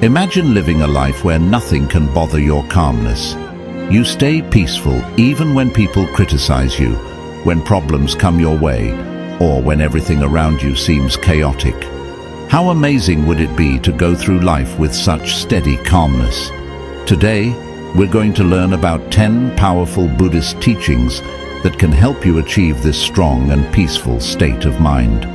Imagine living a life where nothing can bother your calmness. You stay peaceful even when people criticize you, when problems come your way, or when everything around you seems chaotic. How amazing would it be to go through life with such steady calmness? Today, we're going to learn about 10 powerful Buddhist teachings that can help you achieve this strong and peaceful state of mind.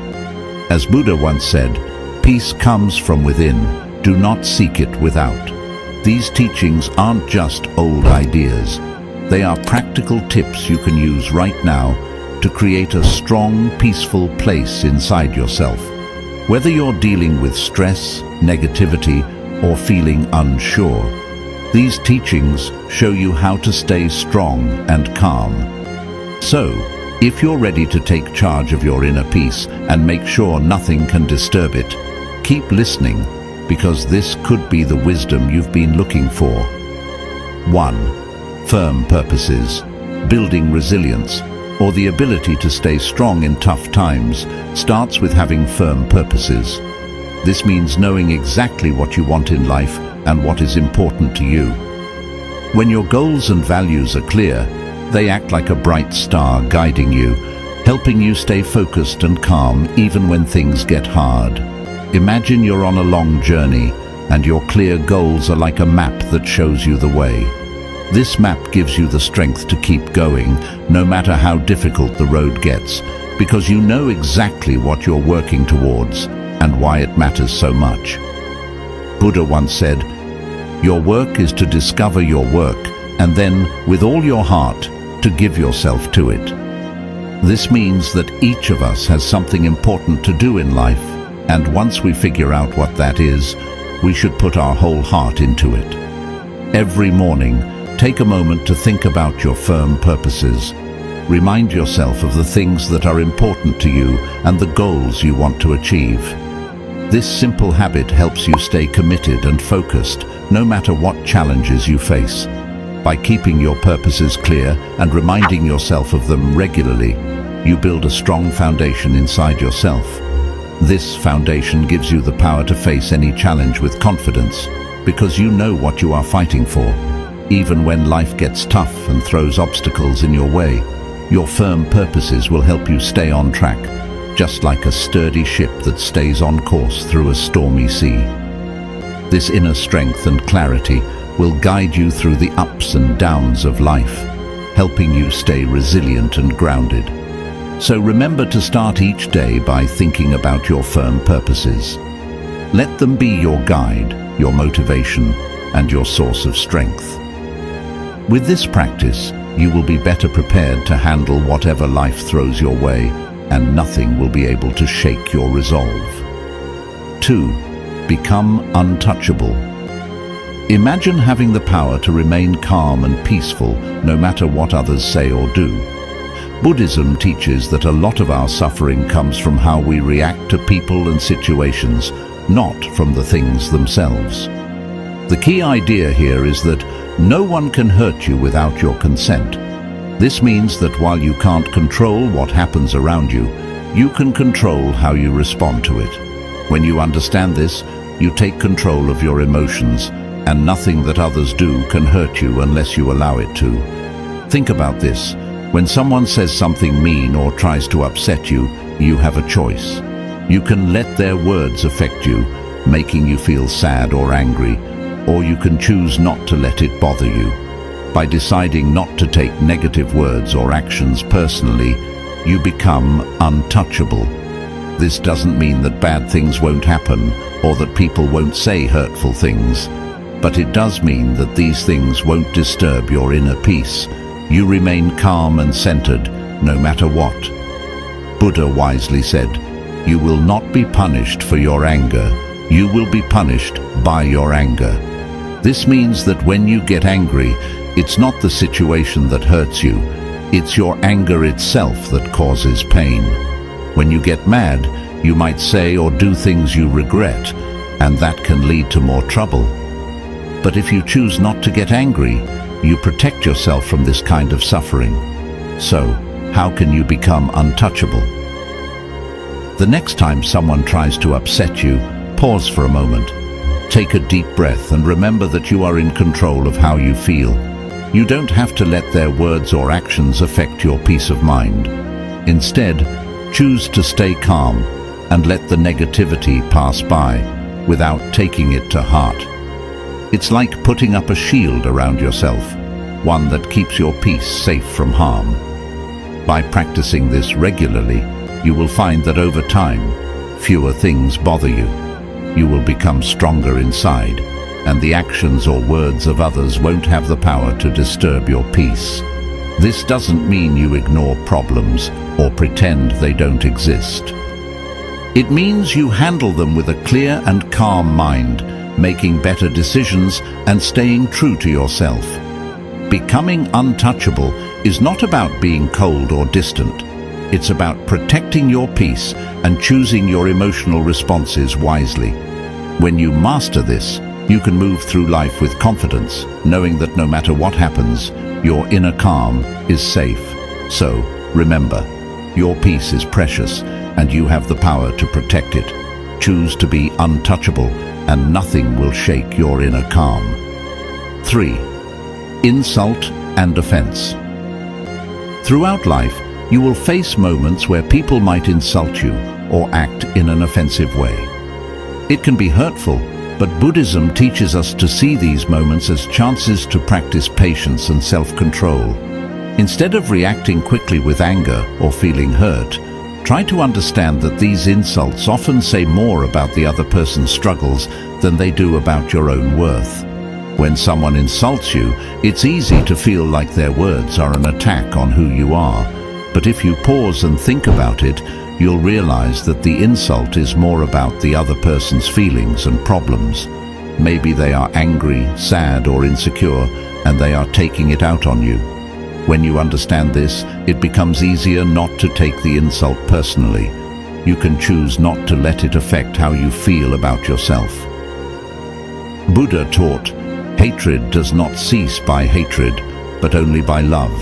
As Buddha once said, "Peace comes from within, do not seek it without." These teachings aren't just old ideas. They are practical tips you can use right now to create a strong, peaceful place inside yourself. Whether you're dealing with stress, negativity, or feeling unsure, these teachings show you how to stay strong and calm. So, if you're ready to take charge of your inner peace and make sure nothing can disturb it, keep listening, because this could be the wisdom you've been looking for. 1. Firm purposes. Building resilience, or the ability to stay strong in tough times, starts with having firm purposes. This means knowing exactly what you want in life and what is important to you. When your goals and values are clear, they act like a bright star guiding you, helping you stay focused and calm even when things get hard. Imagine you're on a long journey, and your clear goals are like a map that shows you the way. This map gives you the strength to keep going, no matter how difficult the road gets, because you know exactly what you're working towards and why it matters so much. Buddha once said, "Your work is to discover your work, and then, with all your heart, to give yourself to it." This means that each of us has something important to do in life, and once we figure out what that is, we should put our whole heart into it. Every morning, take a moment to think about your firm purposes. Remind yourself of the things that are important to you and the goals you want to achieve. This simple habit helps you stay committed and focused, no matter what challenges you face. By keeping your purposes clear and reminding yourself of them regularly, you build a strong foundation inside yourself. This foundation gives you the power to face any challenge with confidence, because you know what you are fighting for. Even when life gets tough and throws obstacles in your way, your firm purposes will help you stay on track, just like a sturdy ship that stays on course through a stormy sea. This inner strength and clarity will guide you through the ups and downs of life, helping you stay resilient and grounded. So remember to start each day by thinking about your firm purposes. Let them be your guide, your motivation, and your source of strength. With this practice, you will be better prepared to handle whatever life throws your way, and nothing will be able to shake your resolve. 2. Become untouchable. Imagine having the power to remain calm and peaceful no matter what others say or do. Buddhism teaches that a lot of our suffering comes from how we react to people and situations, not from the things themselves. The key idea here is that no one can hurt you without your consent. This means that while you can't control what happens around you, you can control how you respond to it. When you understand this, you take control of your emotions, and nothing that others do can hurt you unless you allow it to. Think about this. When someone says something mean or tries to upset you, you have a choice. You can let their words affect you, making you feel sad or angry, or you can choose not to let it bother you. By deciding not to take negative words or actions personally, you become untouchable. This doesn't mean that bad things won't happen or that people won't say hurtful things, but it does mean that these things won't disturb your inner peace. You remain calm and centered, no matter what. Buddha wisely said, "You will not be punished for your anger. You will be punished by your anger." This means that when you get angry, it's not the situation that hurts you, it's your anger itself that causes pain. When you get mad, you might say or do things you regret, and that can lead to more trouble. But if you choose not to get angry, you protect yourself from this kind of suffering. So, how can you become untouchable? The next time someone tries to upset you, pause for a moment. Take a deep breath and remember that you are in control of how you feel. You don't have to let their words or actions affect your peace of mind. Instead, choose to stay calm and let the negativity pass by without taking it to heart. It's like putting up a shield around yourself, one that keeps your peace safe from harm. By practicing this regularly, you will find that over time, fewer things bother you. You will become stronger inside, and the actions or words of others won't have the power to disturb your peace. This doesn't mean you ignore problems or pretend they don't exist. It means you handle them with a clear and calm mind, making better decisions and staying true to yourself. Becoming untouchable is not about being cold or distant. It's about protecting your peace and choosing your emotional responses wisely. When you master this, you can move through life with confidence, knowing that no matter what happens, your inner calm is safe. So, remember, your peace is precious, and you have the power to protect it. Choose to be untouchable, and nothing will shake your inner calm. 3. Insult and offense. Throughout life, you will face moments where people might insult you or act in an offensive way. It can be hurtful, but Buddhism teaches us to see these moments as chances to practice patience and self-control. Instead of reacting quickly with anger or feeling hurt, try to understand that these insults often say more about the other person's struggles than they do about your own worth. When someone insults you, it's easy to feel like their words are an attack on who you are. But if you pause and think about it, you'll realize that the insult is more about the other person's feelings and problems. Maybe they are angry, sad, or insecure, and they are taking it out on you. When you understand this, it becomes easier not to take the insult personally. You can choose not to let it affect how you feel about yourself. Buddha taught, hatred does not cease by hatred, but only by love.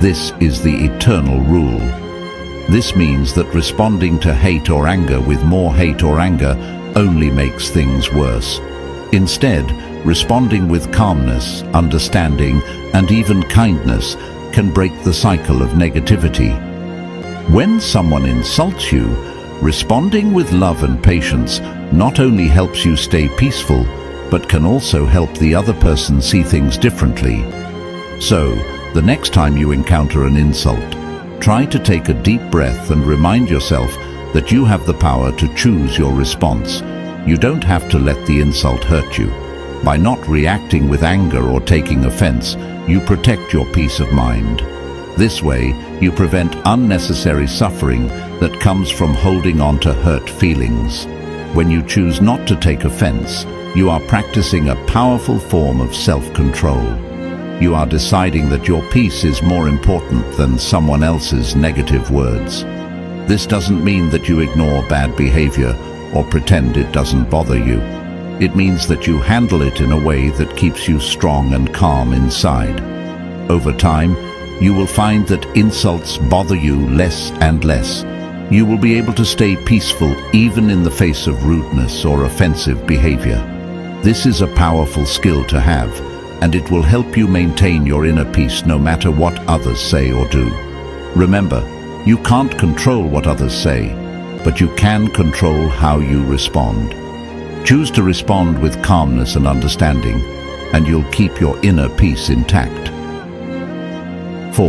This is the eternal rule. This means that responding to hate or anger with more hate or anger only makes things worse. Instead, responding with calmness, understanding, and even kindness can break the cycle of negativity. When someone insults you, responding with love and patience not only helps you stay peaceful, but can also help the other person see things differently. So, the next time you encounter an insult, try to take a deep breath and remind yourself that you have the power to choose your response. You don't have to let the insult hurt you. By not reacting with anger or taking offense, you protect your peace of mind. This way, you prevent unnecessary suffering that comes from holding on to hurt feelings. When you choose not to take offense, you are practicing a powerful form of self-control. You are deciding that your peace is more important than someone else's negative words. This doesn't mean that you ignore bad behavior or pretend it doesn't bother you. It means that you handle it in a way that keeps you strong and calm inside. Over time, you will find that insults bother you less and less. You will be able to stay peaceful even in the face of rudeness or offensive behavior. This is a powerful skill to have, and it will help you maintain your inner peace no matter what others say or do. Remember, you can't control what others say, but you can control how you respond. Choose to respond with calmness and understanding, and you'll keep your inner peace intact. 4.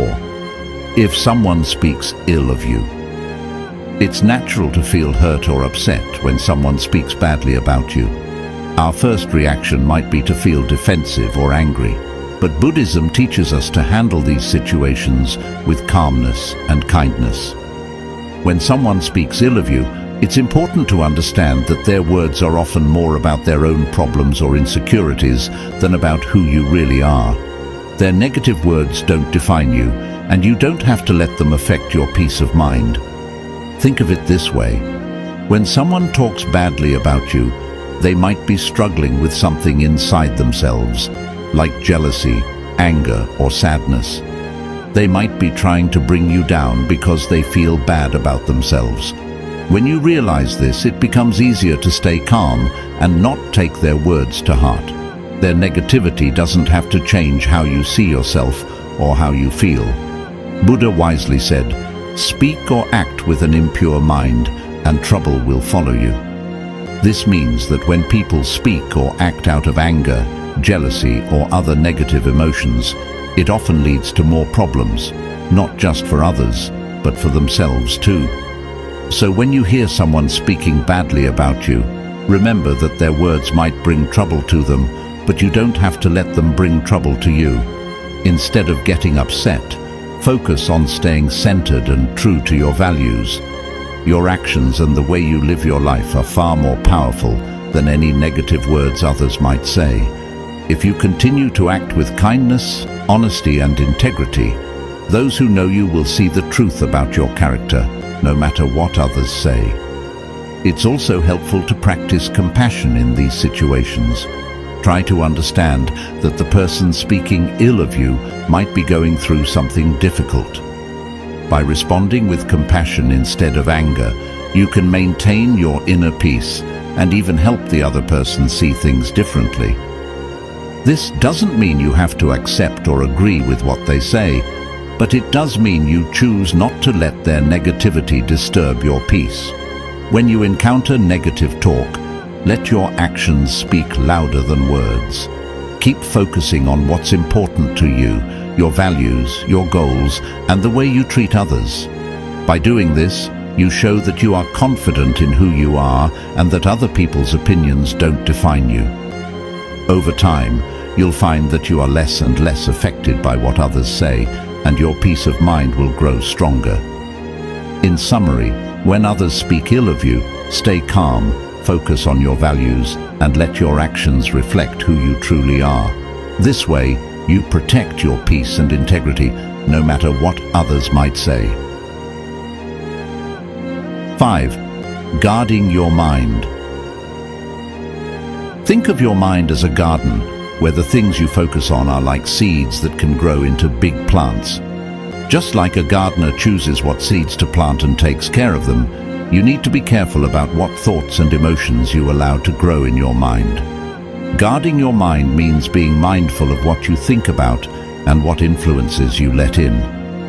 If someone speaks ill of you. It's natural to feel hurt or upset when someone speaks badly about you. Our first reaction might be to feel defensive or angry, but Buddhism teaches us to handle these situations with calmness and kindness. When someone speaks ill of you, it's important to understand that their words are often more about their own problems or insecurities than about who you really are. Their negative words don't define you, and you don't have to let them affect your peace of mind. Think of it this way. When someone talks badly about you, they might be struggling with something inside themselves, like jealousy, anger, or sadness. They might be trying to bring you down because they feel bad about themselves. When you realize this, it becomes easier to stay calm and not take their words to heart. Their negativity doesn't have to change how you see yourself or how you feel. Buddha wisely said, "Speak or act with an impure mind, and trouble will follow you." This means that when people speak or act out of anger, jealousy, or other negative emotions, it often leads to more problems, not just for others, but for themselves too. So when you hear someone speaking badly about you, remember that their words might bring trouble to them, but you don't have to let them bring trouble to you. Instead of getting upset, focus on staying centered and true to your values. Your actions and the way you live your life are far more powerful than any negative words others might say. If you continue to act with kindness, honesty, and integrity, those who know you will see the truth about your character, no matter what others say. It's also helpful to practice compassion in these situations. Try to understand that the person speaking ill of you might be going through something difficult. By responding with compassion instead of anger, you can maintain your inner peace and even help the other person see things differently. This doesn't mean you have to accept or agree with what they say, but it does mean you choose not to let their negativity disturb your peace. When you encounter negative talk, let your actions speak louder than words. Keep focusing on what's important to you, your values, your goals, and the way you treat others. By doing this, you show that you are confident in who you are and that other people's opinions don't define you. Over time, you'll find that you are less and less affected by what others say, and your peace of mind will grow stronger. In summary, when others speak ill of you, stay calm, focus on your values, and let your actions reflect who you truly are. This way, you protect your peace and integrity, no matter what others might say. 5. Guarding your mind. Think of your mind as a garden, where the things you focus on are like seeds that can grow into big plants. Just like a gardener chooses what seeds to plant and takes care of them, you need to be careful about what thoughts and emotions you allow to grow in your mind. Guarding your mind means being mindful of what you think about and what influences you let in.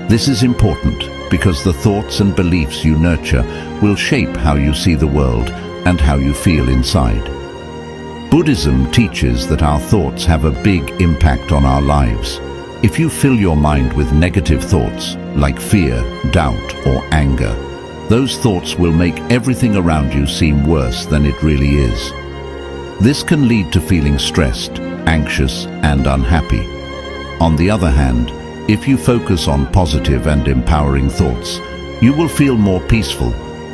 This is important because the thoughts and beliefs you nurture will shape how you see the world and how you feel inside. Buddhism teaches that our thoughts have a big impact on our lives. If you fill your mind with negative thoughts, like fear, doubt, or anger, those thoughts will make everything around you seem worse than it really is. This can lead to feeling stressed, anxious, and unhappy. On the other hand, if you focus on positive and empowering thoughts, you will feel more peaceful,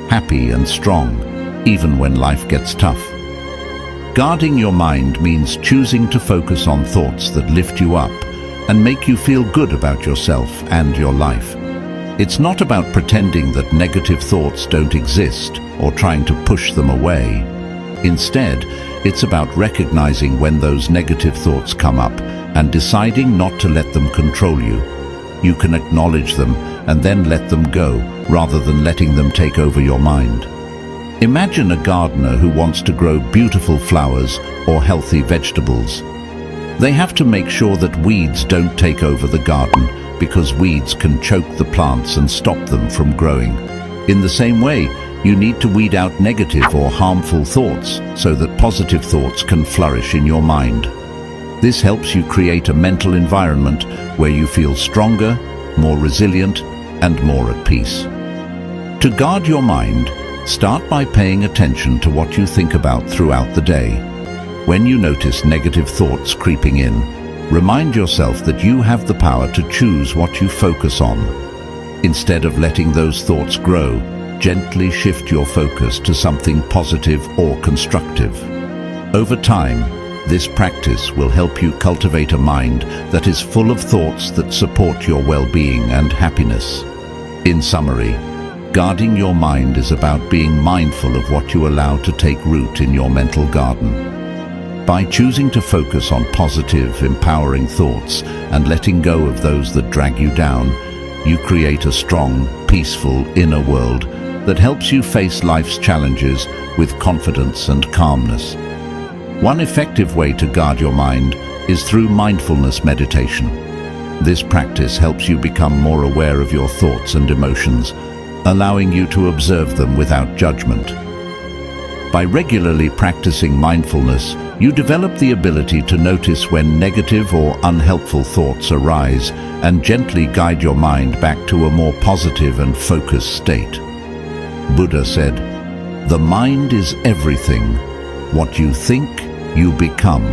happy, and strong, even when life gets tough. Guarding your mind means choosing to focus on thoughts that lift you up and make you feel good about yourself and your life. It's not about pretending that negative thoughts don't exist or trying to push them away. Instead, it's about recognizing when those negative thoughts come up and deciding not to let them control you. You can acknowledge them and then let them go, rather than letting them take over your mind. Imagine a gardener who wants to grow beautiful flowers or healthy vegetables. They have to make sure that weeds don't take over the garden, because weeds can choke the plants and stop them from growing. In the same way, you need to weed out negative or harmful thoughts so that positive thoughts can flourish in your mind. This helps you create a mental environment where you feel stronger, more resilient, and more at peace. To guard your mind, start by paying attention to what you think about throughout the day. When you notice negative thoughts creeping in, remind yourself that you have the power to choose what you focus on. Instead of letting those thoughts grow, gently shift your focus to something positive or constructive. Over time, this practice will help you cultivate a mind that is full of thoughts that support your well-being and happiness. In summary, guarding your mind is about being mindful of what you allow to take root in your mental garden. By choosing to focus on positive, empowering thoughts and letting go of those that drag you down, you create a strong, peaceful inner world that helps you face life's challenges with confidence and calmness. One effective way to guard your mind is through mindfulness meditation. This practice helps you become more aware of your thoughts and emotions, allowing you to observe them without judgment. By regularly practicing mindfulness, you develop the ability to notice when negative or unhelpful thoughts arise and gently guide your mind back to a more positive and focused state. Buddha said, "The mind is everything. What you think, you become."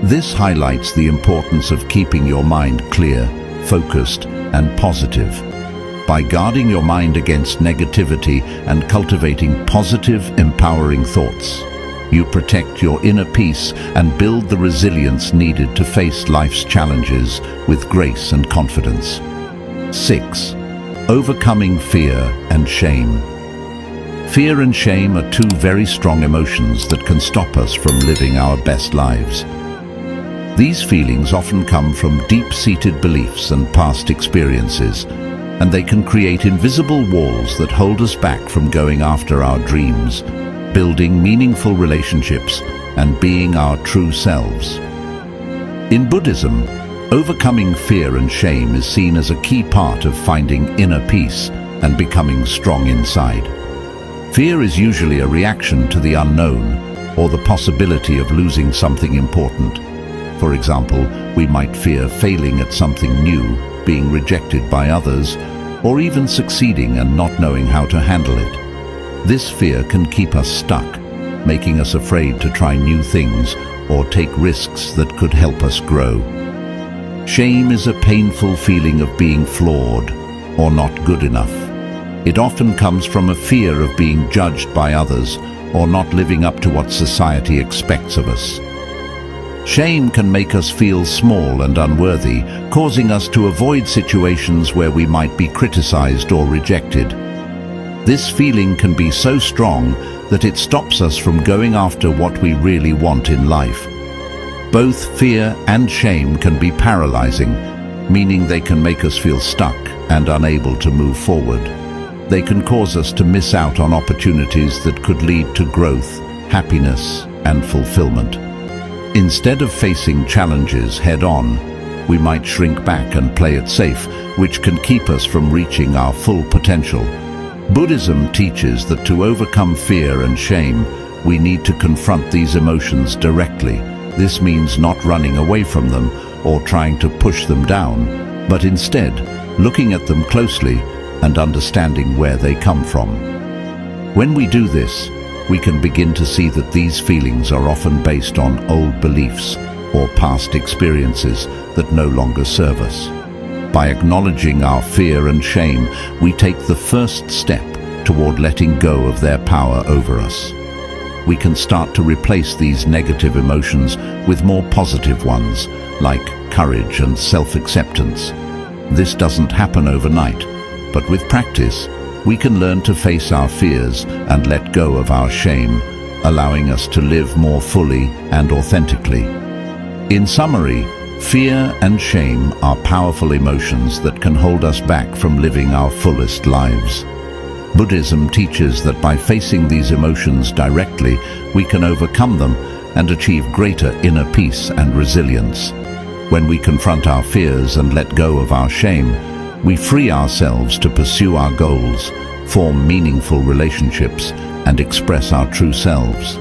This highlights the importance of keeping your mind clear, focused, and positive. By guarding your mind against negativity and cultivating positive, empowering thoughts, you protect your inner peace and build the resilience needed to face life's challenges with grace and confidence. 6. Overcoming fear and shame. Fear and shame are two very strong emotions that can stop us from living our best lives. These feelings often come from deep-seated beliefs and past experiences, and they can create invisible walls that hold us back from going after our dreams, building meaningful relationships, and being our true selves. In Buddhism, overcoming fear and shame is seen as a key part of finding inner peace and becoming strong inside. Fear is usually a reaction to the unknown or the possibility of losing something important. For example, we might fear failing at something new, being rejected by others, or even succeeding and not knowing how to handle it. This fear can keep us stuck, making us afraid to try new things or take risks that could help us grow. Shame is a painful feeling of being flawed or not good enough. It often comes from a fear of being judged by others or not living up to what society expects of us. Shame can make us feel small and unworthy, causing us to avoid situations where we might be criticized or rejected. This feeling can be so strong that it stops us from going after what we really want in life. Both fear and shame can be paralyzing, meaning they can make us feel stuck and unable to move forward. They can cause us to miss out on opportunities that could lead to growth, happiness, and fulfillment. Instead of facing challenges head-on, we might shrink back and play it safe, which can keep us from reaching our full potential. Buddhism teaches that to overcome fear and shame, we need to confront these emotions directly. This means not running away from them or trying to push them down, but instead looking at them closely and understanding where they come from. When we do this, we can begin to see that these feelings are often based on old beliefs or past experiences that no longer serve us. By acknowledging our fear and shame, we take the first step toward letting go of their power over us. We can start to replace these negative emotions with more positive ones, like courage and self-acceptance. This doesn't happen overnight, but with practice, we can learn to face our fears and let go of our shame, allowing us to live more fully and authentically. In summary, fear and shame are powerful emotions that can hold us back from living our fullest lives. Buddhism teaches that by facing these emotions directly, we can overcome them and achieve greater inner peace and resilience. When we confront our fears and let go of our shame, we free ourselves to pursue our goals, form meaningful relationships, and express our true selves.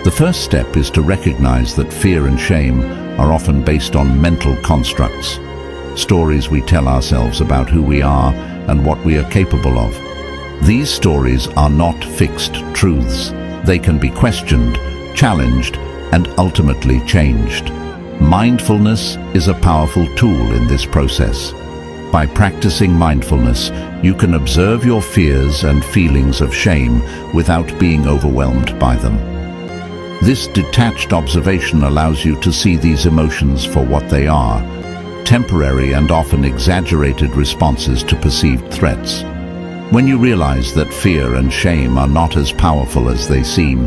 The first step is to recognize that fear and shame are often based on mental constructs, stories we tell ourselves about who we are and what we are capable of. These stories are not fixed truths. They can be questioned, challenged, and ultimately changed. Mindfulness is a powerful tool in this process. By practicing mindfulness, you can observe your fears and feelings of shame without being overwhelmed by them. This detached observation allows you to see these emotions for what they are, temporary and often exaggerated responses to perceived threats. When you realize that fear and shame are not as powerful as they seem,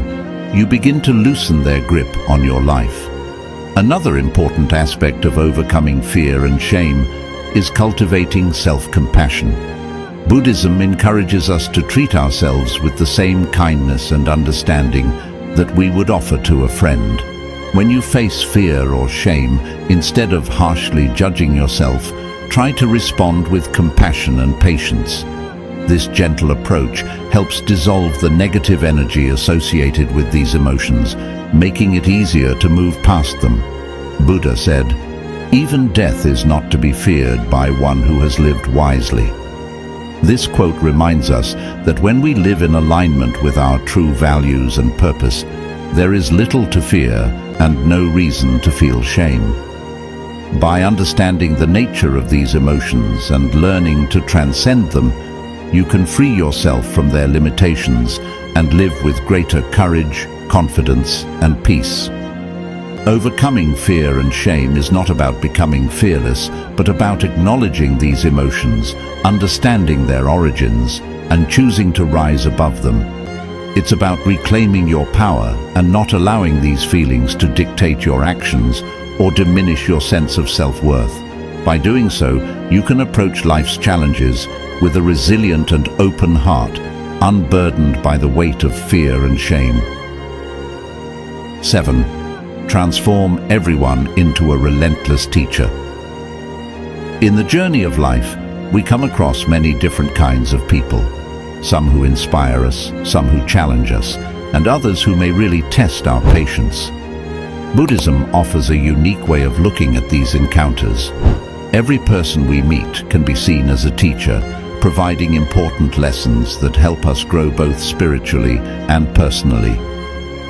you begin to loosen their grip on your life. Another important aspect of overcoming fear and shame is cultivating self-compassion. Buddhism encourages us to treat ourselves with the same kindness and understanding that we would offer to a friend. When you face fear or shame, instead of harshly judging yourself, try to respond with compassion and patience. This gentle approach helps dissolve the negative energy associated with these emotions, making it easier to move past them. Buddha said, "Even death is not to be feared by one who has lived wisely." This quote reminds us that when we live in alignment with our true values and purpose, there is little to fear and no reason to feel shame. By understanding the nature of these emotions and learning to transcend them, you can free yourself from their limitations and live with greater courage, confidence, and peace. Overcoming fear and shame is not about becoming fearless, but about acknowledging these emotions, understanding their origins, and choosing to rise above them. It's about reclaiming your power and not allowing these feelings to dictate your actions or diminish your sense of self-worth. By doing so, you can approach life's challenges with a resilient and open heart, unburdened by the weight of fear and shame. 7. Transform everyone into a relentless teacher. In the journey of life, we come across many different kinds of people. Some who inspire us, some who challenge us, and others who may really test our patience. Buddhism offers a unique way of looking at these encounters. Every person we meet can be seen as a teacher, providing important lessons that help us grow both spiritually and personally.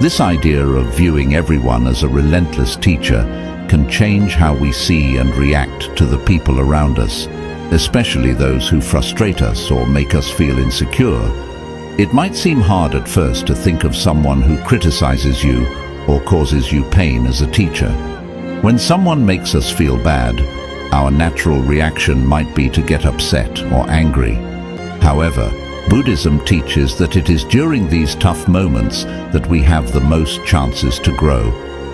This idea of viewing everyone as a relentless teacher can change how we see and react to the people around us, especially those who frustrate us or make us feel insecure. It might seem hard at first to think of someone who criticizes you or causes you pain as a teacher. When someone makes us feel bad, our natural reaction might be to get upset or angry. However, Buddhism teaches that it is during these tough moments that we have the most chances to grow.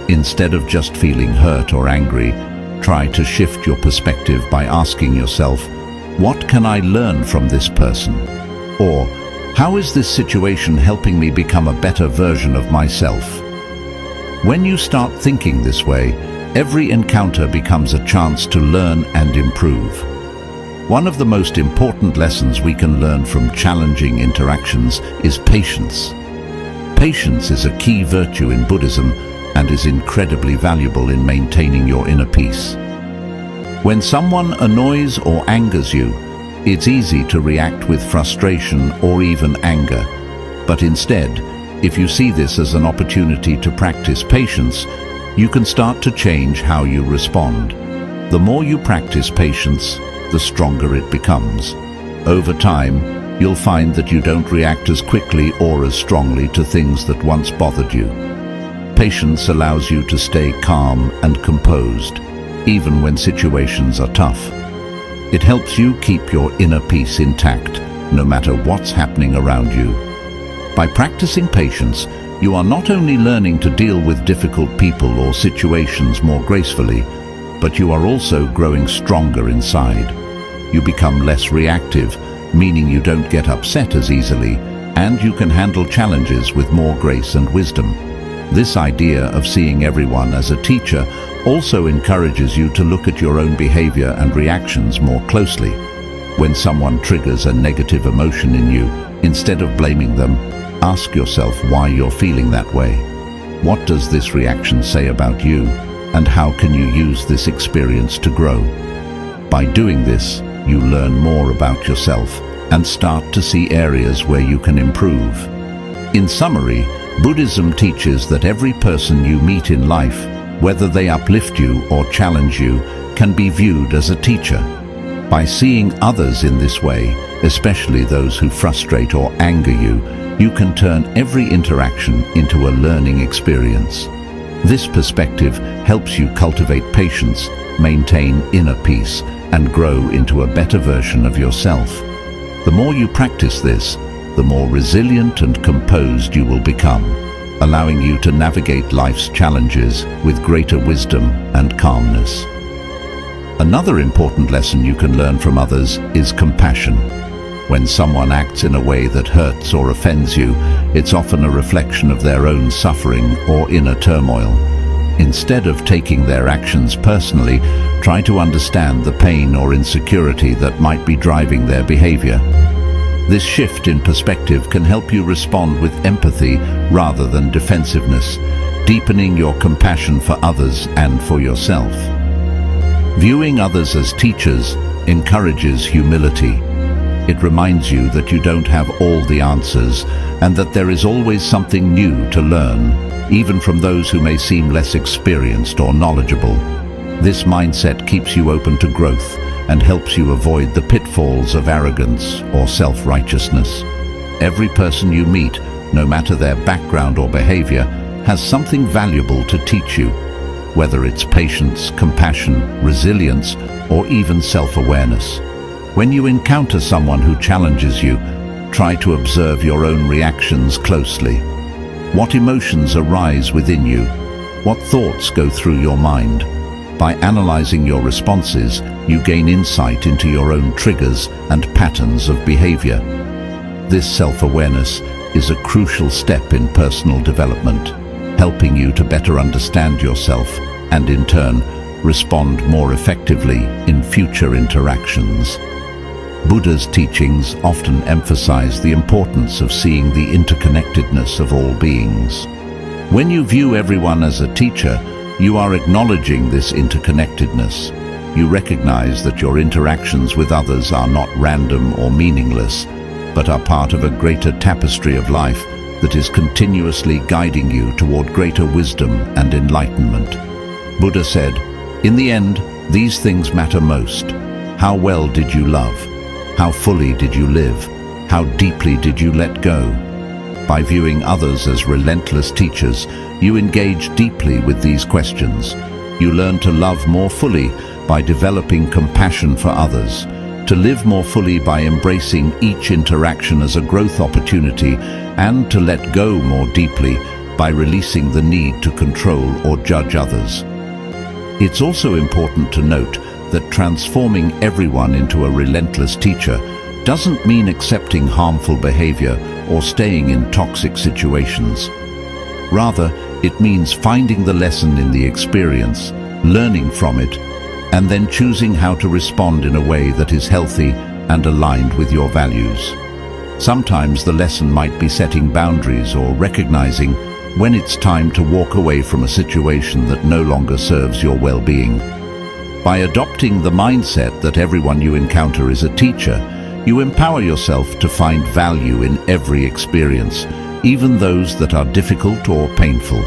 Instead of just feeling hurt or angry, try to shift your perspective by asking yourself, what can I learn from this person? Or, how is this situation helping me become a better version of myself? When you start thinking this way, every encounter becomes a chance to learn and improve. One of the most important lessons we can learn from challenging interactions is patience. Patience is a key virtue in Buddhism and is incredibly valuable in maintaining your inner peace. When someone annoys or angers you, it's easy to react with frustration or even anger. But instead, if you see this as an opportunity to practice patience, you can start to change how you respond. The more you practice patience, the stronger it becomes. Over time, you'll find that you don't react as quickly or as strongly to things that once bothered you. Patience allows you to stay calm and composed, even when situations are tough. It helps you keep your inner peace intact, no matter what's happening around you. By practicing patience, you are not only learning to deal with difficult people or situations more gracefully, but you are also growing stronger inside. You become less reactive, meaning you don't get upset as easily, and you can handle challenges with more grace and wisdom. This idea of seeing everyone as a teacher also encourages you to look at your own behavior and reactions more closely. When someone triggers a negative emotion in you, instead of blaming them, ask yourself why you're feeling that way. What does this reaction say about you, and how can you use this experience to grow? By doing this, you learn more about yourself and start to see areas where you can improve. In summary, Buddhism teaches that every person you meet in life, whether they uplift you or challenge you, can be viewed as a teacher. By seeing others in this way, especially those who frustrate or anger you, you can turn every interaction into a learning experience. This perspective helps you cultivate patience, maintain inner peace, and grow into a better version of yourself. The more you practice this, the more resilient and composed you will become, allowing you to navigate life's challenges with greater wisdom and calmness. Another important lesson you can learn from others is compassion. When someone acts in a way that hurts or offends you, it's often a reflection of their own suffering or inner turmoil. Instead of taking their actions personally, try to understand the pain or insecurity that might be driving their behavior. This shift in perspective can help you respond with empathy rather than defensiveness, deepening your compassion for others and for yourself. Viewing others as teachers encourages humility. It reminds you that you don't have all the answers and that there is always something new to learn, even from those who may seem less experienced or knowledgeable. This mindset keeps you open to growth and helps you avoid the pitfalls of arrogance or self-righteousness. Every person you meet, no matter their background or behavior, has something valuable to teach you, whether it's patience, compassion, resilience, or even self-awareness. When you encounter someone who challenges you, try to observe your own reactions closely. What emotions arise within you? What thoughts go through your mind? By analyzing your responses, you gain insight into your own triggers and patterns of behavior. This self-awareness is a crucial step in personal development, helping you to better understand yourself and, in turn, respond more effectively in future interactions. Buddha's teachings often emphasize the importance of seeing the interconnectedness of all beings. When you view everyone as a teacher, you are acknowledging this interconnectedness. You recognize that your interactions with others are not random or meaningless, but are part of a greater tapestry of life that is continuously guiding you toward greater wisdom and enlightenment. Buddha said, "In the end, these things matter most. How well did you love? How fully did you live? How deeply did you let go?" By viewing others as relentless teachers, you engage deeply with these questions. You learn to love more fully by developing compassion for others, to live more fully by embracing each interaction as a growth opportunity, and to let go more deeply by releasing the need to control or judge others. It's also important to note that transforming everyone into a relentless teacher doesn't mean accepting harmful behavior or staying in toxic situations. Rather, it means finding the lesson in the experience, learning from it, and then choosing how to respond in a way that is healthy and aligned with your values. Sometimes the lesson might be setting boundaries or recognizing when it's time to walk away from a situation that no longer serves your well-being. By adopting the mindset that everyone you encounter is a teacher, you empower yourself to find value in every experience, even those that are difficult or painful.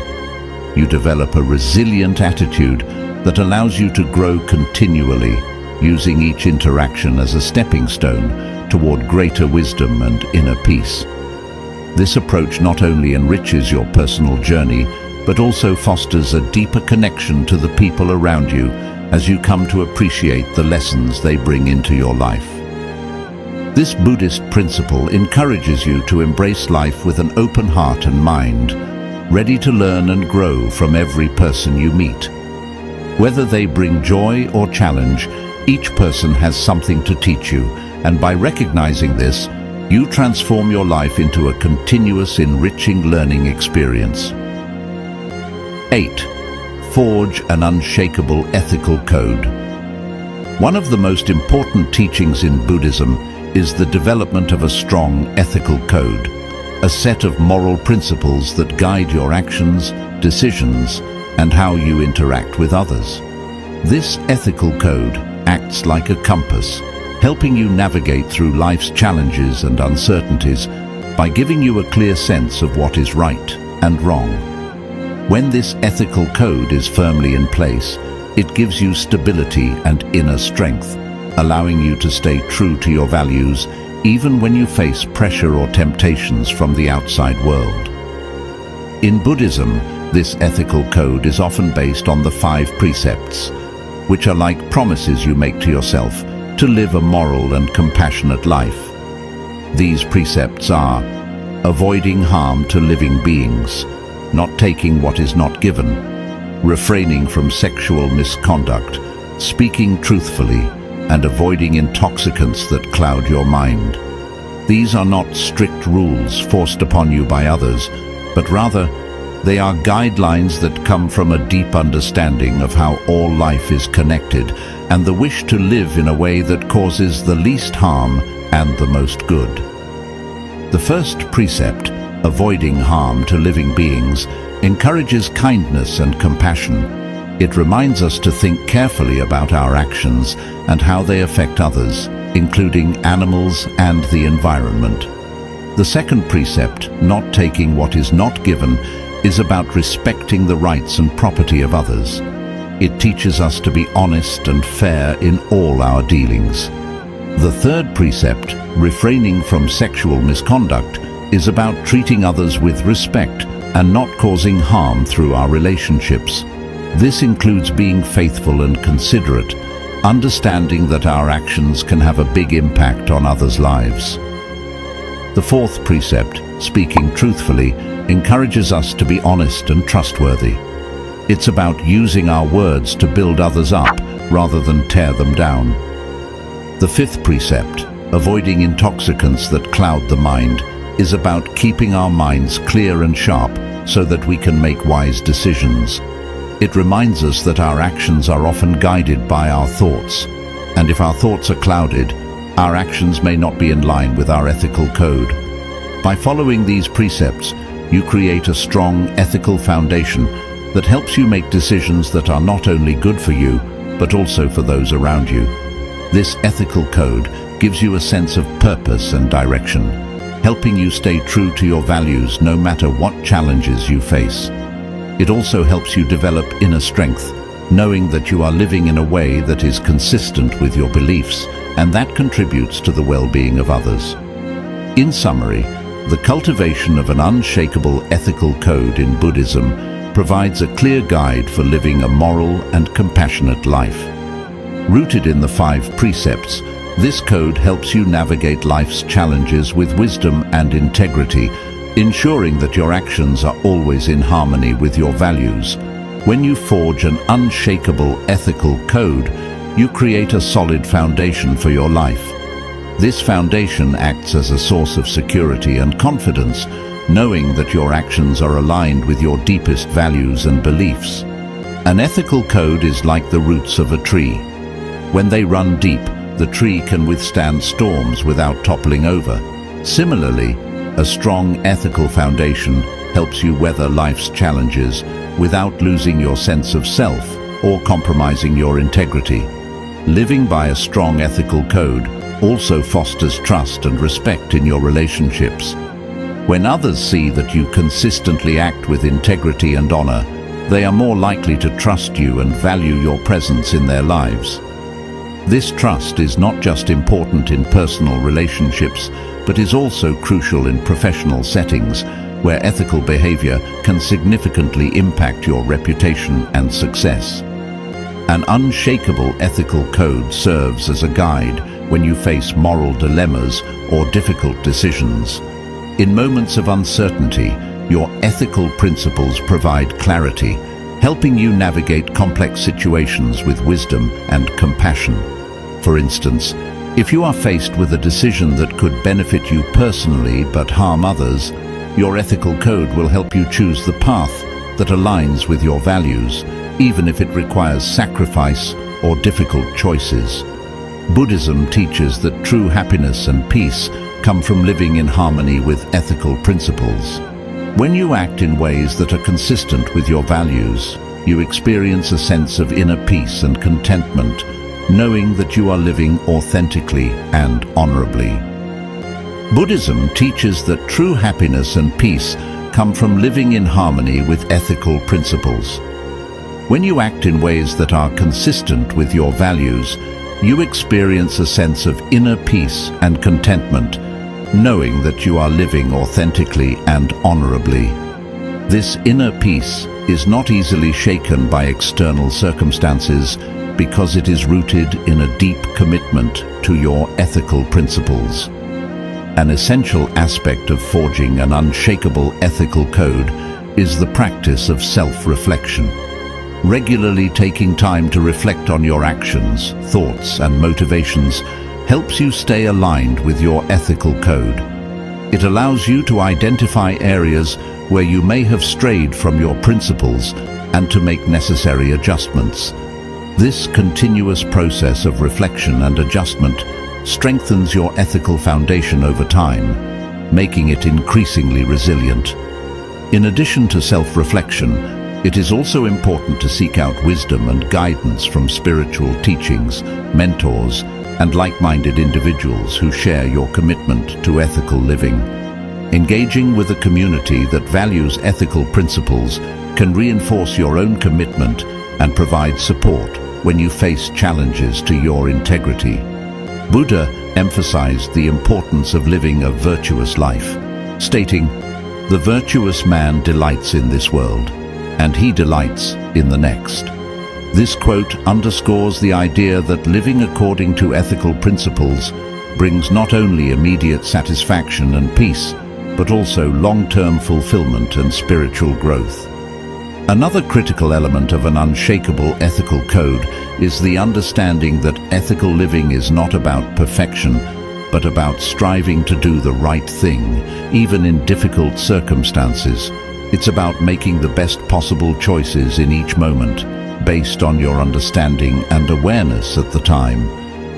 You develop a resilient attitude that allows you to grow continually, using each interaction as a stepping stone toward greater wisdom and inner peace. This approach not only enriches your personal journey, but also fosters a deeper connection to the people around you as you come to appreciate the lessons they bring into your life. This Buddhist principle encourages you to embrace life with an open heart and mind, ready to learn and grow from every person you meet. Whether they bring joy or challenge, each person has something to teach you, and by recognizing this, you transform your life into a continuous, enriching learning experience. 8. Forge an unshakable ethical code. One of the most important teachings in Buddhism is the development of a strong ethical code, a set of moral principles that guide your actions, decisions, and how you interact with others. This ethical code acts like a compass, helping you navigate through life's challenges and uncertainties by giving you a clear sense of what is right and wrong. When this ethical code is firmly in place, it gives you stability and inner strength, allowing you to stay true to your values even when you face pressure or temptations from the outside world. In Buddhism, this ethical code is often based on the 5 precepts, which are like promises you make to yourself to live a moral and compassionate life. These precepts are: avoiding harm to living beings, not taking what is not given, refraining from sexual misconduct, speaking truthfully, and avoiding intoxicants that cloud your mind. These are not strict rules forced upon you by others, but rather they are guidelines that come from a deep understanding of how all life is connected and the wish to live in a way that causes the least harm and the most good. The first precept, avoiding harm to living beings, encourages kindness and compassion. It reminds us to think carefully about our actions and how they affect others, including animals and the environment. The second precept, not taking what is not given, is about respecting the rights and property of others. It teaches us to be honest and fair in all our dealings. The third precept, refraining from sexual misconduct, is about treating others with respect and not causing harm through our relationships. This includes being faithful and considerate, understanding that our actions can have a big impact on others' lives. The fourth precept, speaking truthfully, encourages us to be honest and trustworthy. It's about using our words to build others up rather than tear them down. The fifth precept, avoiding intoxicants that cloud the mind, is about keeping our minds clear and sharp so that we can make wise decisions. It reminds us that our actions are often guided by our thoughts, and if our thoughts are clouded, our actions may not be in line with our ethical code. By following these precepts, you create a strong ethical foundation that helps you make decisions that are not only good for you, but also for those around you. This ethical code gives you a sense of purpose and direction, helping you stay true to your values no matter what challenges you face. It also helps you develop inner strength, knowing that you are living in a way that is consistent with your beliefs, and that contributes to the well-being of others. In summary, the cultivation of an unshakable ethical code in Buddhism provides a clear guide for living a moral and compassionate life. Rooted in the 5 precepts, this code helps you navigate life's challenges with wisdom and integrity, ensuring that your actions are always in harmony with your values. When you forge an unshakable ethical code, you create a solid foundation for your life. This foundation acts as a source of security and confidence, knowing that your actions are aligned with your deepest values and beliefs. An ethical code is like the roots of a tree. When they run deep, the tree can withstand storms without toppling over. Similarly, a strong ethical foundation helps you weather life's challenges without losing your sense of self or compromising your integrity. Living by a strong ethical code also fosters trust and respect in your relationships. When others see that you consistently act with integrity and honor, they are more likely to trust you and value your presence in their lives. This trust is not just important in personal relationships, but is also crucial in professional settings, where ethical behavior can significantly impact your reputation and success. An unshakable ethical code serves as a guide when you face moral dilemmas or difficult decisions. In moments of uncertainty, your ethical principles provide clarity, helping you navigate complex situations with wisdom and compassion. For instance, if you are faced with a decision that could benefit you personally but harm others, your ethical code will help you choose the path that aligns with your values, even if it requires sacrifice or difficult choices. Buddhism teaches that true happiness and peace come from living in harmony with ethical principles. When you act in ways that are consistent with your values, you experience a sense of inner peace and contentment, knowing that you are living authentically and honorably. Buddhism teaches that true happiness and peace come from living in harmony with ethical principles. When you act in ways that are consistent with your values, you experience a sense of inner peace and contentment, knowing that you are living authentically and honorably. This inner peace is not easily shaken by external circumstances because it is rooted in a deep commitment to your ethical principles. An essential aspect of forging an unshakable ethical code is the practice of self-reflection. Regularly taking time to reflect on your actions, thoughts, and motivations helps you stay aligned with your ethical code. It allows you to identify areas where you may have strayed from your principles and to make necessary adjustments. This continuous process of reflection and adjustment strengthens your ethical foundation over time, making it increasingly resilient. In addition to self-reflection, it is also important to seek out wisdom and guidance from spiritual teachings, mentors, and like-minded individuals who share your commitment to ethical living. Engaging with a community that values ethical principles can reinforce your own commitment and provide support when you face challenges to your integrity. Buddha emphasized the importance of living a virtuous life, stating, "The virtuous man delights in this world, and he delights in the next." This quote underscores the idea that living according to ethical principles brings not only immediate satisfaction and peace, but also long-term fulfillment and spiritual growth. Another critical element of an unshakable ethical code is the understanding that ethical living is not about perfection, but about striving to do the right thing, even in difficult circumstances. It's about making the best possible choices in each moment, based on your understanding and awareness at the time.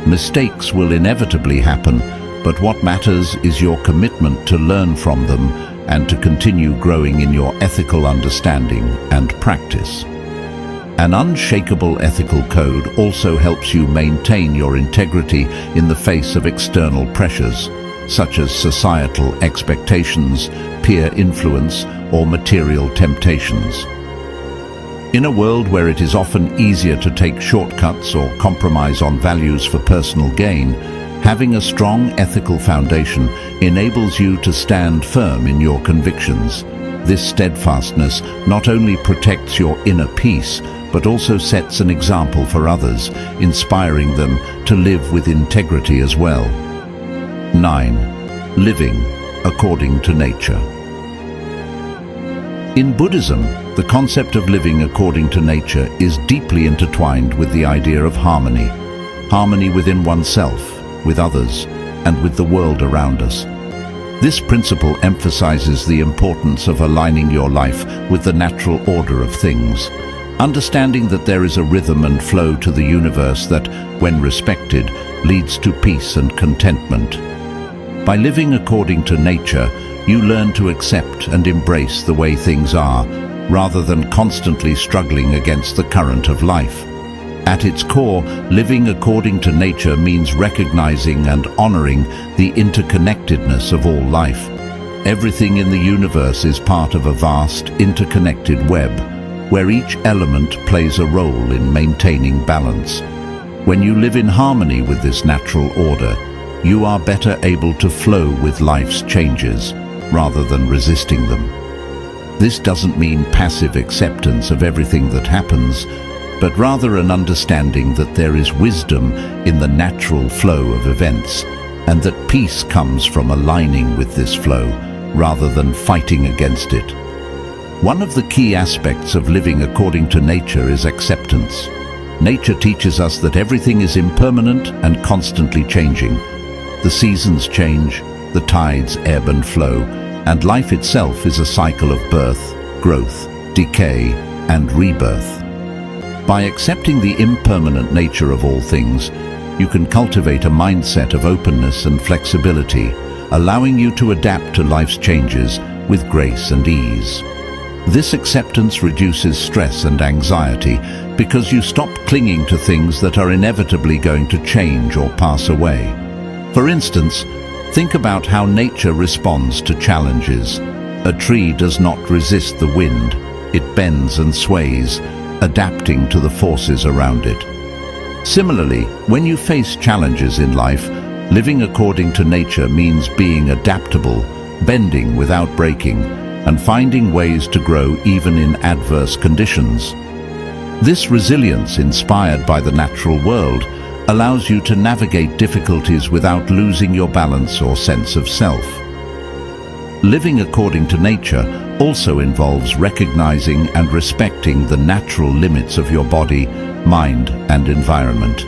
Mistakes will inevitably happen, but what matters is your commitment to learn from them and to continue growing in your ethical understanding and practice. An unshakable ethical code also helps you maintain your integrity in the face of external pressures, such as societal expectations, peer influence, or material temptations. In a world where it is often easier to take shortcuts or compromise on values for personal gain, having a strong ethical foundation enables you to stand firm in your convictions. This steadfastness not only protects your inner peace, but also sets an example for others, inspiring them to live with integrity as well. 9. Living according to nature. In Buddhism, the concept of living according to nature is deeply intertwined with the idea of harmony. Harmony within oneself, with others, and with the world around us. This principle emphasizes the importance of aligning your life with the natural order of things, understanding that there is a rhythm and flow to the universe that, when respected, leads to peace and contentment. By living according to nature, you learn to accept and embrace the way things are, rather than constantly struggling against the current of life. At its core, living according to nature means recognizing and honoring the interconnectedness of all life. Everything in the universe is part of a vast, interconnected web, where each element plays a role in maintaining balance. When you live in harmony with this natural order, you are better able to flow with life's changes, rather than resisting them. This doesn't mean passive acceptance of everything that happens, but rather an understanding that there is wisdom in the natural flow of events, and that peace comes from aligning with this flow, rather than fighting against it. One of the key aspects of living according to nature is acceptance. Nature teaches us that everything is impermanent and constantly changing. The seasons change, the tides ebb and flow, and life itself is a cycle of birth, growth, decay, and rebirth. By accepting the impermanent nature of all things, you can cultivate a mindset of openness and flexibility, allowing you to adapt to life's changes with grace and ease. This acceptance reduces stress and anxiety because you stop clinging to things that are inevitably going to change or pass away. For instance, think about how nature responds to challenges. A tree does not resist the wind. It bends and sways, adapting to the forces around it. Similarly, when you face challenges in life, living according to nature means being adaptable, bending without breaking, and finding ways to grow even in adverse conditions. This resilience, inspired by the natural world, allows you to navigate difficulties without losing your balance or sense of self. Living according to nature also involves recognizing and respecting the natural limits of your body, mind, and environment.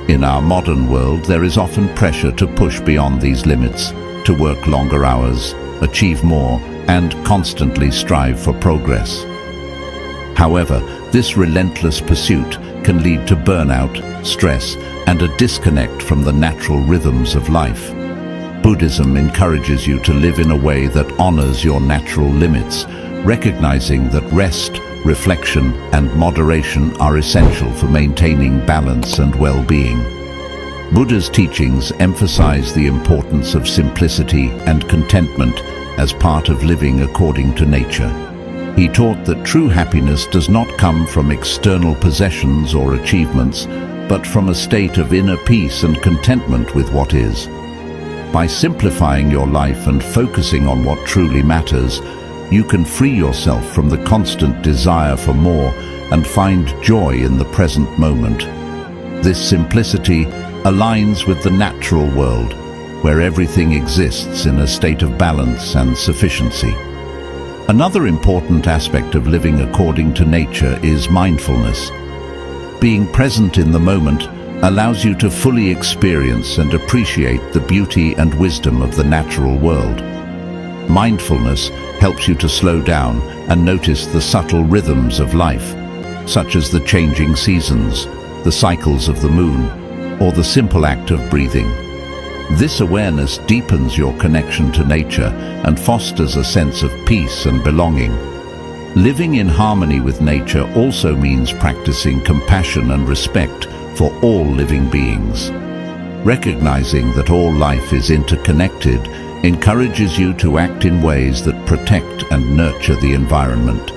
In our modern world, there is often pressure to push beyond these limits, to work longer hours, achieve more, and constantly strive for progress. However, this relentless pursuit can lead to burnout, stress, and a disconnect from the natural rhythms of life. Buddhism encourages you to live in a way that honors your natural limits, recognizing that rest, reflection, and moderation are essential for maintaining balance and well-being. Buddha's teachings emphasize the importance of simplicity and contentment as part of living according to nature. He taught that true happiness does not come from external possessions or achievements, but from a state of inner peace and contentment with what is. By simplifying your life and focusing on what truly matters, you can free yourself from the constant desire for more and find joy in the present moment. This simplicity aligns with the natural world, where everything exists in a state of balance and sufficiency. Another important aspect of living according to nature is mindfulness. Being present in the moment allows you to fully experience and appreciate the beauty and wisdom of the natural world. Mindfulness helps you to slow down and notice the subtle rhythms of life, such as the changing seasons, the cycles of the moon, or the simple act of breathing. This awareness deepens your connection to nature and fosters a sense of peace and belonging. Living in harmony with nature also means practicing compassion and respect for all living beings. Recognizing that all life is interconnected encourages you to act in ways that protect and nurture the environment.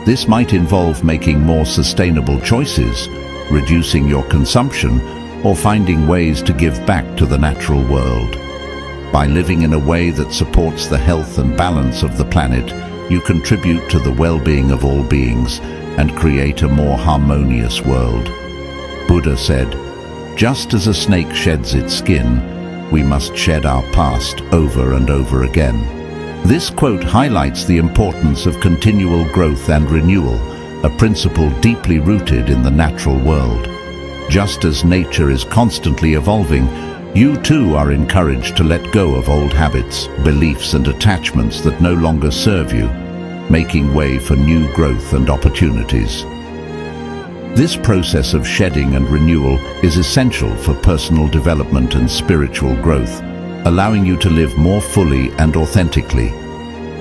This might involve making more sustainable choices, reducing your consumption, or finding ways to give back to the natural world. By living in a way that supports the health and balance of the planet, you contribute to the well-being of all beings and create a more harmonious world. Buddha said, "Just as a snake sheds its skin, we must shed our past over and over again." This quote highlights the importance of continual growth and renewal, a principle deeply rooted in the natural world. Just as nature is constantly evolving, you too are encouraged to let go of old habits, beliefs, and attachments that no longer serve you, making way for new growth and opportunities. This process of shedding and renewal is essential for personal development and spiritual growth, allowing you to live more fully and authentically.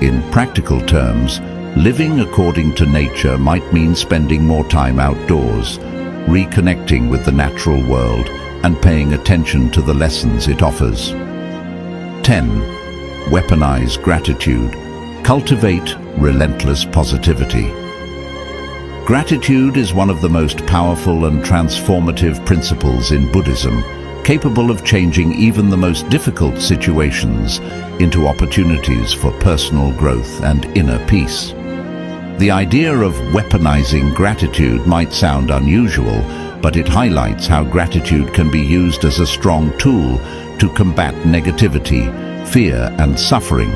In practical terms, living according to nature might mean spending more time outdoors, reconnecting with the natural world, and paying attention to the lessons it offers. 10. Weaponize gratitude. Cultivate relentless positivity. Gratitude is one of the most powerful and transformative principles in Buddhism, capable of changing even the most difficult situations into opportunities for personal growth and inner peace. The idea of weaponizing gratitude might sound unusual, but it highlights how gratitude can be used as a strong tool to combat negativity, fear, and suffering.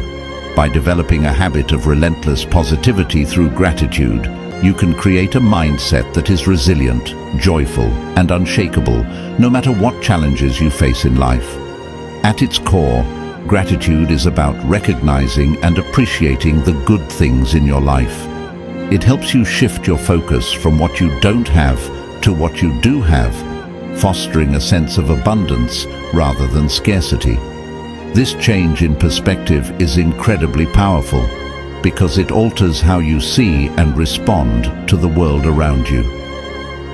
By developing a habit of relentless positivity through gratitude, you can create a mindset that is resilient, joyful, and unshakable, no matter what challenges you face in life. At its core, gratitude is about recognizing and appreciating the good things in your life. It helps you shift your focus from what you don't have to what you do have, fostering a sense of abundance rather than scarcity. This change in perspective is incredibly powerful because it alters how you see and respond to the world around you.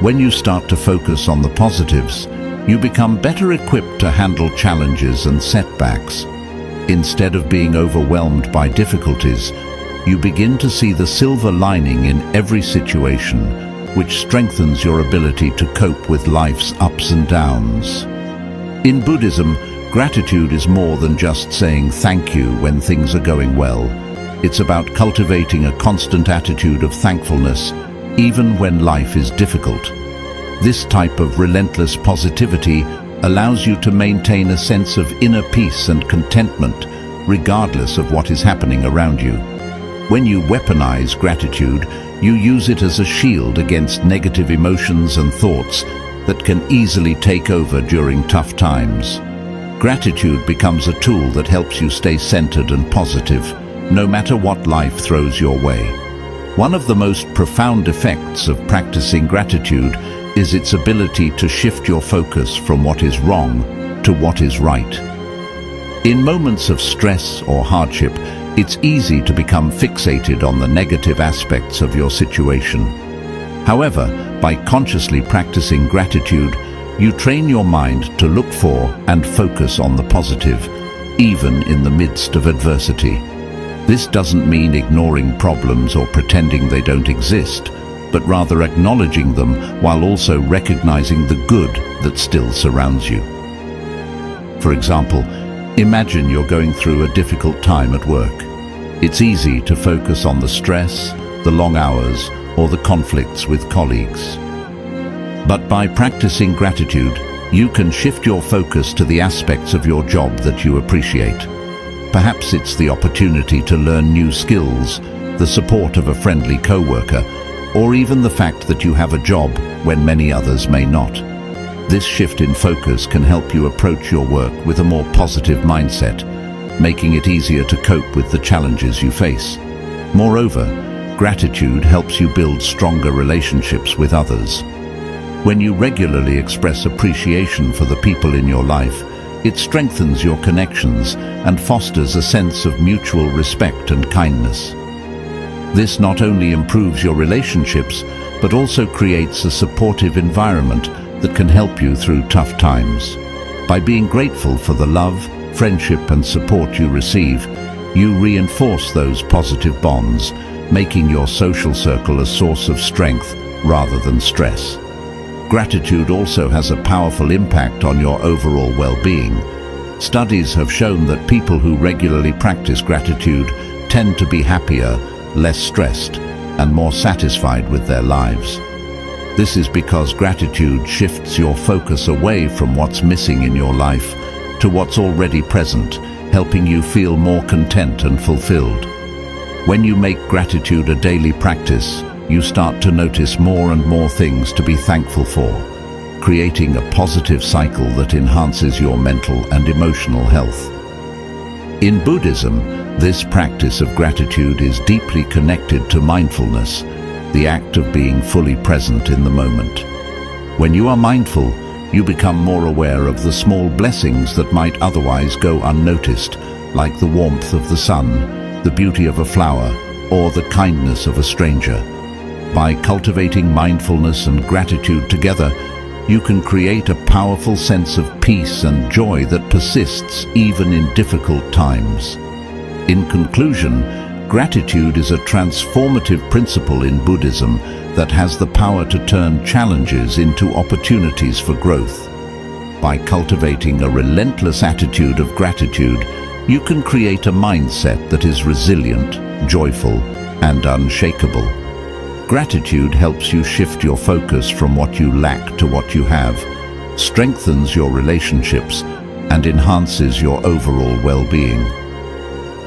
When you start to focus on the positives, you become better equipped to handle challenges and setbacks. Instead of being overwhelmed by difficulties, you begin to see the silver lining in every situation, which strengthens your ability to cope with life's ups and downs. In Buddhism, gratitude is more than just saying thank you when things are going well. It's about cultivating a constant attitude of thankfulness, even when life is difficult. This type of relentless positivity allows you to maintain a sense of inner peace and contentment, regardless of what is happening around you. When you weaponize gratitude, you use it as a shield against negative emotions and thoughts, that can easily take over during tough times. Gratitude becomes a tool that helps you stay centered and positive, no matter what life throws your way. One of the most profound effects of practicing gratitude is its ability to shift your focus from what is wrong to what is right. In moments of stress or hardship, it's easy to become fixated on the negative aspects of your situation. However, by consciously practicing gratitude, you train your mind to look for and focus on the positive, even in the midst of adversity. This doesn't mean ignoring problems or pretending they don't exist, but rather acknowledging them while also recognizing the good that still surrounds you. For example, imagine you're going through a difficult time at work. It's easy to focus on the stress, the long hours, or the conflicts with colleagues. But by practicing gratitude, you can shift your focus to the aspects of your job that you appreciate. Perhaps it's the opportunity to learn new skills, the support of a friendly coworker, or even the fact that you have a job when many others may not. This shift in focus can help you approach your work with a more positive mindset, making it easier to cope with the challenges you face. Moreover, gratitude helps you build stronger relationships with others. When you regularly express appreciation for the people in your life, it strengthens your connections and fosters a sense of mutual respect and kindness. This not only improves your relationships, but also creates a supportive environment that can help you through tough times. By being grateful for the love, friendship, and support you receive, you reinforce those positive bonds, making your social circle a source of strength rather than stress. Gratitude also has a powerful impact on your overall well-being. Studies have shown that people who regularly practice gratitude tend to be happier, less stressed, and more satisfied with their lives. This is because gratitude shifts your focus away from what's missing in your life to what's already present, helping you feel more content and fulfilled. When you make gratitude a daily practice, you start to notice more and more things to be thankful for, creating a positive cycle that enhances your mental and emotional health. In Buddhism, this practice of gratitude is deeply connected to mindfulness, the act of being fully present in the moment. When you are mindful, you become more aware of the small blessings that might otherwise go unnoticed, like the warmth of the sun, the beauty of a flower, or the kindness of a stranger. By cultivating mindfulness and gratitude together, you can create a powerful sense of peace and joy that persists even in difficult times. In conclusion, gratitude is a transformative principle in Buddhism that has the power to turn challenges into opportunities for growth. By cultivating a relentless attitude of gratitude, you can create a mindset that is resilient, joyful, and unshakable. Gratitude helps you shift your focus from what you lack to what you have, strengthens your relationships, and enhances your overall well-being.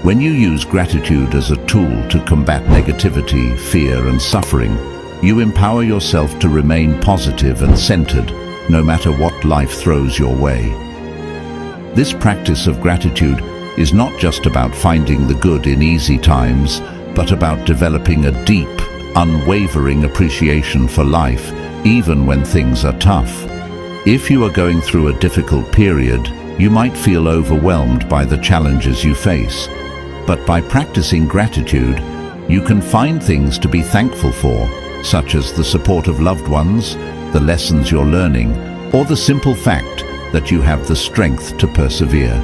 When you use gratitude as a tool to combat negativity, fear, and suffering, you empower yourself to remain positive and centered, no matter what life throws your way. This practice of gratitude is not just about finding the good in easy times, but about developing a deep, unwavering appreciation for life, even when things are tough. If you are going through a difficult period, you might feel overwhelmed by the challenges you face. But by practicing gratitude, you can find things to be thankful for, such as the support of loved ones, the lessons you're learning, or the simple fact that you have the strength to persevere.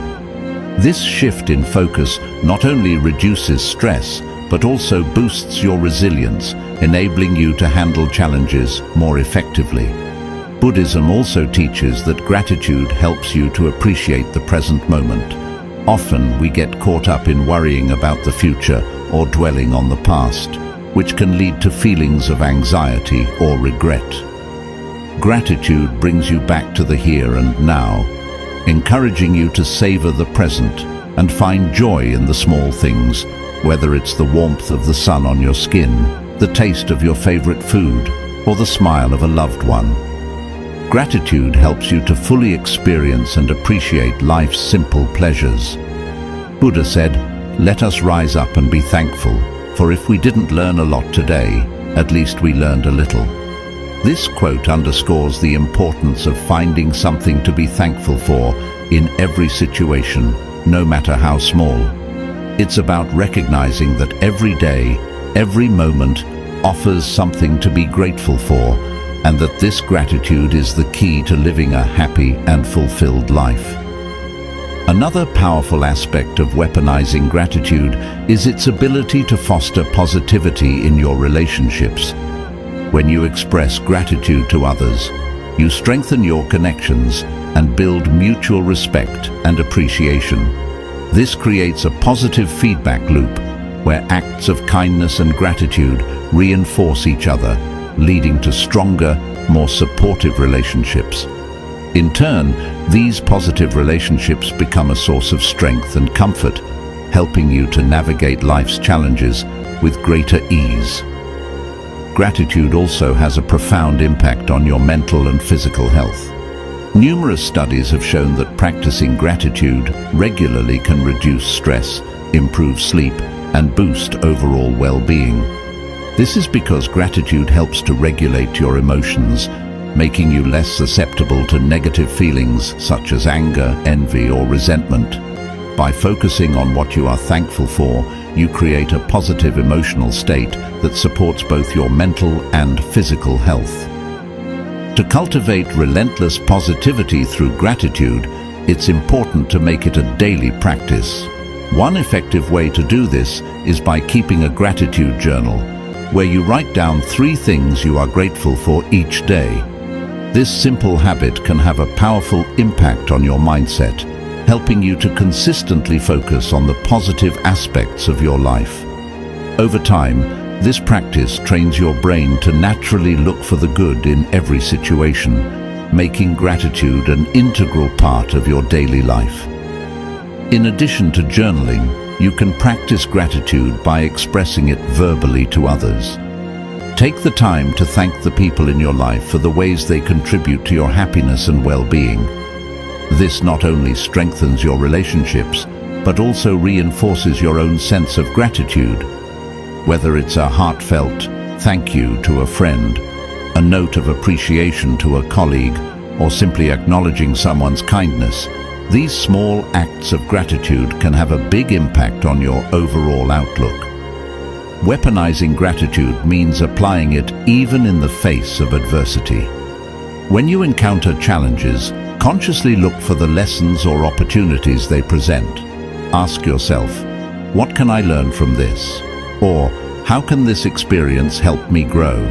This shift in focus not only reduces stress, but also boosts your resilience, enabling you to handle challenges more effectively. Buddhism also teaches that gratitude helps you to appreciate the present moment. Often we get caught up in worrying about the future or dwelling on the past, which can lead to feelings of anxiety or regret. Gratitude brings you back to the here and now, encouraging you to savor the present and find joy in the small things, whether it's the warmth of the sun on your skin, the taste of your favorite food, or the smile of a loved one. Gratitude helps you to fully experience and appreciate life's simple pleasures. Buddha said, "Let us rise up and be thankful, for if we didn't learn a lot today, at least we learned a little." This quote underscores the importance of finding something to be thankful for in every situation, no matter how small. It's about recognizing that every day, every moment, offers something to be grateful for, and that this gratitude is the key to living a happy and fulfilled life. Another powerful aspect of weaponizing gratitude is its ability to foster positivity in your relationships. When you express gratitude to others, you strengthen your connections and build mutual respect and appreciation. This creates a positive feedback loop where acts of kindness and gratitude reinforce each other, leading to stronger, more supportive relationships. In turn, these positive relationships become a source of strength and comfort, helping you to navigate life's challenges with greater ease. Gratitude also has a profound impact on your mental and physical health. Numerous studies have shown that practicing gratitude regularly can reduce stress, improve sleep, and boost overall well-being. This is because gratitude helps to regulate your emotions, making you less susceptible to negative feelings such as anger, envy, or resentment. By focusing on what you are thankful for, you create a positive emotional state that supports both your mental and physical health. To cultivate relentless positivity through gratitude, it's important to make it a daily practice. One effective way to do this is by keeping a gratitude journal, where you write down 3 things you are grateful for each day. This simple habit can have a powerful impact on your mindset, helping you to consistently focus on the positive aspects of your life. Over time, this practice trains your brain to naturally look for the good in every situation, making gratitude an integral part of your daily life. In addition to journaling, you can practice gratitude by expressing it verbally to others. Take the time to thank the people in your life for the ways they contribute to your happiness and well-being. This not only strengthens your relationships, but also reinforces your own sense of gratitude. Whether it's a heartfelt thank you to a friend, a note of appreciation to a colleague, or simply acknowledging someone's kindness, these small acts of gratitude can have a big impact on your overall outlook. Weaponizing gratitude means applying it even in the face of adversity. When you encounter challenges, consciously look for the lessons or opportunities they present. Ask yourself, what can I learn from this? Or, how can this experience help me grow?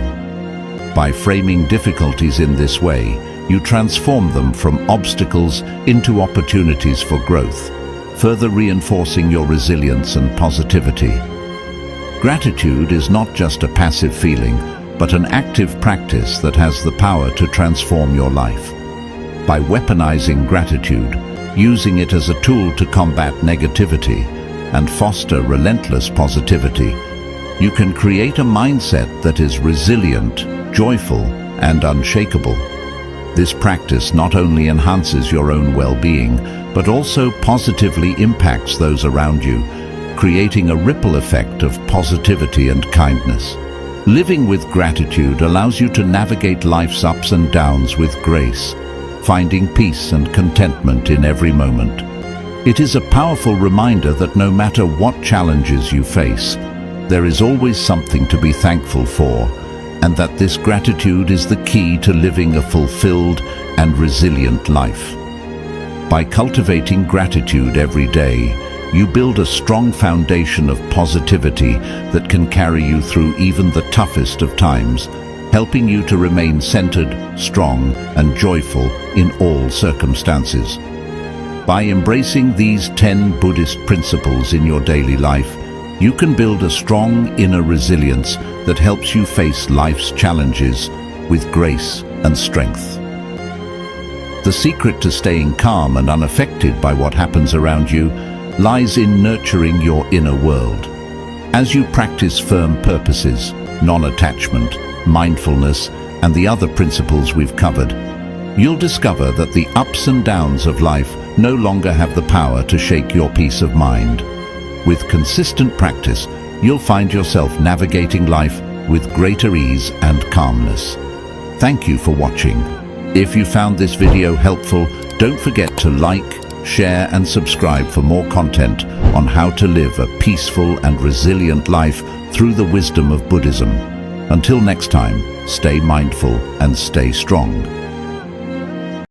By framing difficulties in this way, you transform them from obstacles into opportunities for growth, further reinforcing your resilience and positivity. Gratitude is not just a passive feeling, but an active practice that has the power to transform your life. By weaponizing gratitude, using it as a tool to combat negativity and foster relentless positivity, you can create a mindset that is resilient, joyful, and unshakable. This practice not only enhances your own well-being, but also positively impacts those around you, creating a ripple effect of positivity and kindness. Living with gratitude allows you to navigate life's ups and downs with grace, finding peace and contentment in every moment. It is a powerful reminder that no matter what challenges you face, there is always something to be thankful for, and that this gratitude is the key to living a fulfilled and resilient life. By cultivating gratitude every day, you build a strong foundation of positivity that can carry you through even the toughest of times, helping you to remain centered, strong, and joyful in all circumstances. By embracing these 10 Buddhist principles in your daily life, you can build a strong inner resilience that helps you face life's challenges with grace and strength. The secret to staying calm and unaffected by what happens around you lies in nurturing your inner world. As you practice firm purposes, non-attachment, mindfulness, and the other principles we've covered, you'll discover that the ups and downs of life no longer have the power to shake your peace of mind. With consistent practice, you'll find yourself navigating life with greater ease and calmness. Thank you for watching. If you found this video helpful, don't forget to like, share and subscribe for more content on how to live a peaceful and resilient life through the wisdom of Buddhism. Until next time, stay mindful and stay strong.